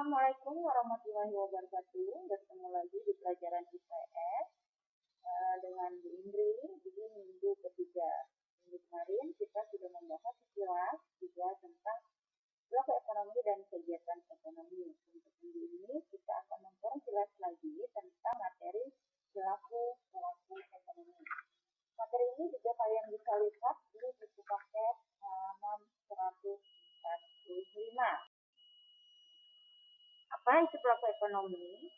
Assalamualaikum warahmatullahi wabarakatuh. Bertemu lagi di pelajaran IPS dengan Bu Indri di minggu ketiga. Minggu kemarin kita sudah membahas sekilas juga tentang blok ekonomi dan kegiatan ekonomi. Untuk minggu ini kita akan memperjelas lagi tentang materi pelaku ekonomi. Materi ini juga kalian bisa lihat di buku paket halaman 145. Apa itu pelaku ekonomi?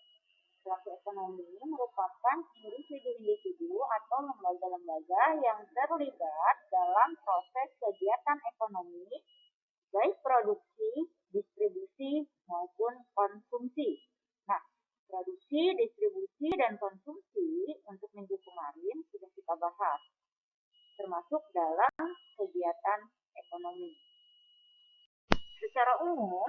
Pelaku ekonomi merupakan individu-individu atau lembaga-lembaga yang terlibat dalam proses kegiatan ekonomi, baik produksi, distribusi, maupun konsumsi. Nah, produksi, distribusi, dan konsumsi untuk minggu kemarin sudah kita bahas, termasuk dalam kegiatan ekonomi. Secara umum,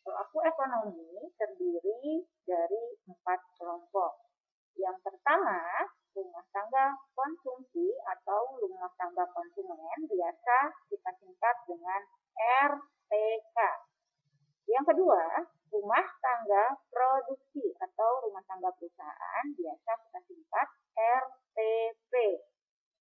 pelaku ekonomi terdiri dari 4 kelompok. Yang pertama, rumah tangga konsumsi atau rumah tangga konsumen, biasa kita singkat dengan RTK. Yang kedua, rumah tangga produksi atau rumah tangga perusahaan, biasa kita singkat RTP.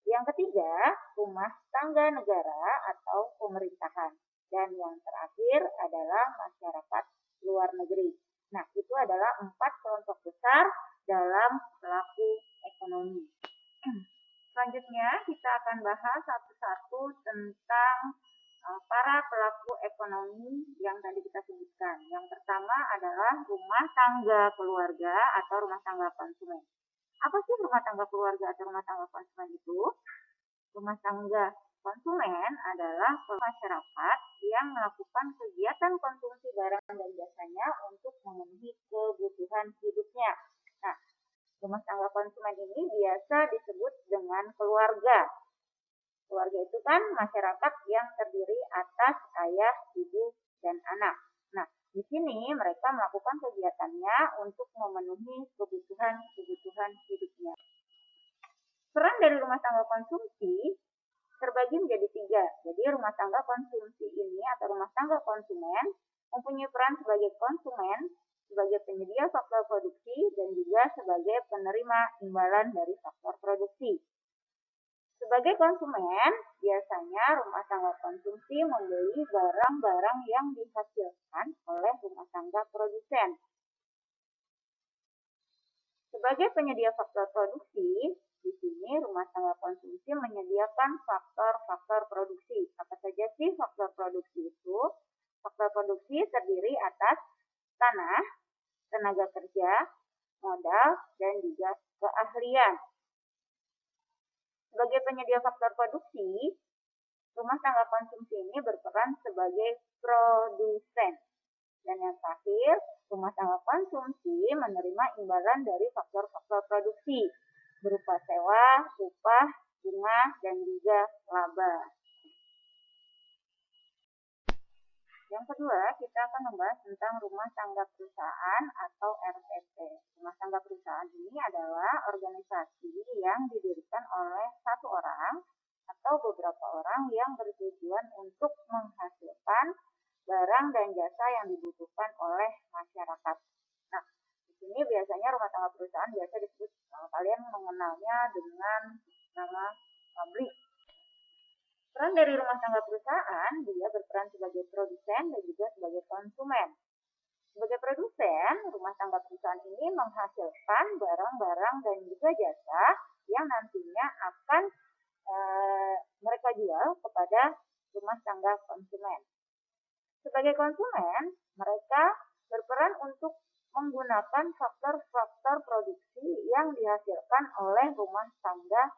Yang ketiga, rumah tangga negara atau pemerintahan. Dan yang terakhir adalah masyarakat luar negeri. Nah, itu adalah 4 kelompok besar dalam pelaku ekonomi. Selanjutnya, kita akan bahas satu-satu tentang para pelaku ekonomi yang tadi kita sebutkan. Yang pertama adalah rumah tangga keluarga atau rumah tangga konsumen. Apa sih rumah tangga keluarga atau rumah tangga konsumen itu? Rumah tangga konsumen adalah masyarakat yang melakukan kegiatan konsumsi barang dan jasanya untuk memenuhi kebutuhan hidupnya. Nah, rumah tangga konsumen ini biasa disebut dengan keluarga. Keluarga itu kan masyarakat yang terdiri atas ayah, ibu, dan anak. Nah, di sini mereka melakukan kegiatannya untuk memenuhi kebutuhan hidupnya. Peran dari rumah tangga konsumsi terbagi menjadi 3. Jadi rumah tangga konsumsi ini atau rumah tangga konsumen mempunyai peran sebagai konsumen, sebagai penyedia faktor produksi, dan juga sebagai penerima imbalan dari faktor produksi. Sebagai konsumen, biasanya rumah tangga konsumsi membeli barang-barang yang dihasilkan oleh rumah tangga produsen. Sebagai penyedia faktor produksi, di sini rumah tangga konsumsi menyediakan faktor-faktor produksi. Apa saja sih faktor produksi itu? Faktor produksi terdiri atas tanah, tenaga kerja, modal, dan juga keahlian. Sebagai penyedia faktor produksi, rumah tangga konsumsi ini berperan sebagai produsen. Dan yang terakhir, rumah tangga konsumsi menerima imbalan dari faktor-faktor produksi berupa sewa, upah, bunga, dan juga laba. Yang kedua, kita akan membahas tentang rumah tangga perusahaan atau RTP. Rumah tangga perusahaan ini adalah organisasi yang didirikan oleh satu orang atau beberapa orang yang bertujuan untuk menghasilkan barang dan jasa yang dibutuhkan oleh masyarakat. Nah, di sini biasanya rumah tangga perusahaan biasa disebut, kalian mengenalnya dengan nama pabrik. Peran dari rumah tangga perusahaan, dia berperan sebagai produsen dan juga sebagai konsumen. Sebagai produsen, rumah tangga perusahaan ini menghasilkan barang-barang dan juga jasa yang nantinya akan mereka jual kepada rumah tangga konsumen. Sebagai konsumen, mereka berperan untuk menggunakan faktor-faktor produksi yang dihasilkan oleh rumah tangga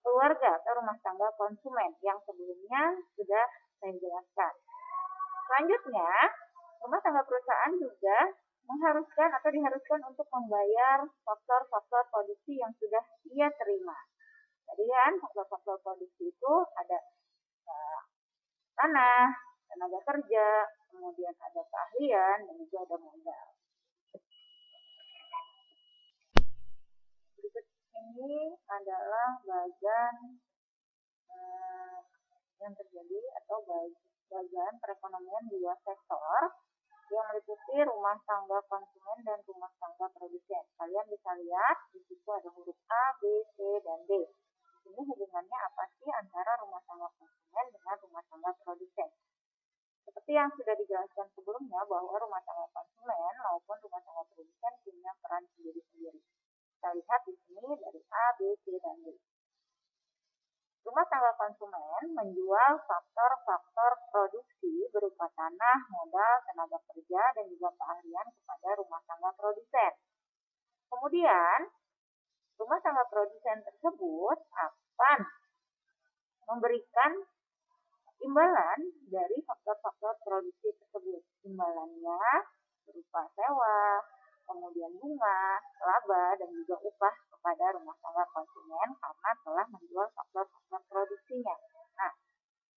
keluarga atau rumah tangga konsumen yang sebelumnya sudah saya jelaskan. Selanjutnya, rumah tangga perusahaan juga mengharuskan atau diharuskan untuk membayar faktor-faktor produksi yang sudah ia terima. Tadi kan faktor-faktor produksi itu ada tanah, tenaga kerja, kemudian ada keahlian, dan juga ada modal. Berikut ini adalah bagian yang terjadi atau bagian perekonomian di 2 sektor yang meliputi seperti rumah tangga konsumen dan rumah tangga produsen. Kalian bisa lihat di situ ada huruf A, B, C, dan D. Ini hubungannya apa sih antara rumah tangga konsumen dengan rumah tangga produsen? Seperti yang sudah dijelaskan sebelumnya bahwa rumah tangga konsumen maupun rumah tangga produsen punya peran sendiri-sendiri. Kita lihat di sini dari A, B, C, dan D. Rumah tangga konsumen menjual faktor-faktor produksi berupa tanah, modal, tenaga kerja, dan juga keahlian kepada rumah tangga produsen. Kemudian, rumah tangga produsen tersebut akan memberikan imbalan dari faktor-faktor produksi tersebut. Imbalannya berupa sewa, kemudian bunga, laba, dan juga upah kepada rumah tangga konsumen karena telah menjual faktor-faktor produksinya. Nah,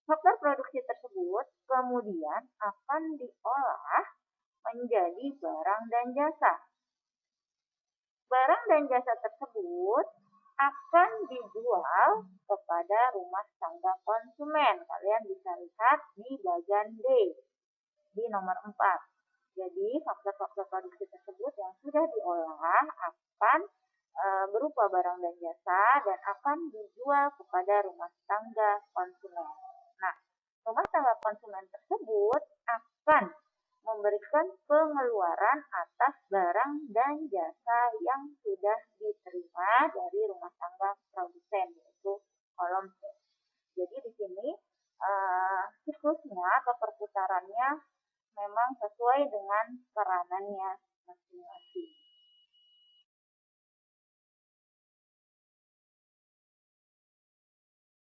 faktor produksi tersebut kemudian akan diolah menjadi barang dan jasa. Barang dan jasa tersebut akan dijual kepada rumah tangga konsumen. Kalian bisa lihat di bagian D, di nomor 4. Jadi, faktor-faktor produksi tersebut yang sudah diolah akan berupa barang dan jasa dan akan dijual kepada rumah tangga konsumen. Nah, rumah tangga konsumen tersebut akan memberikan pengeluaran atas barang dan jasa yang sudah diterima dari rumah tangga produsen, yaitu kolom C. Jadi di sini siklusnya atau perputarannya memang sesuai dengan peranannya masing-masing.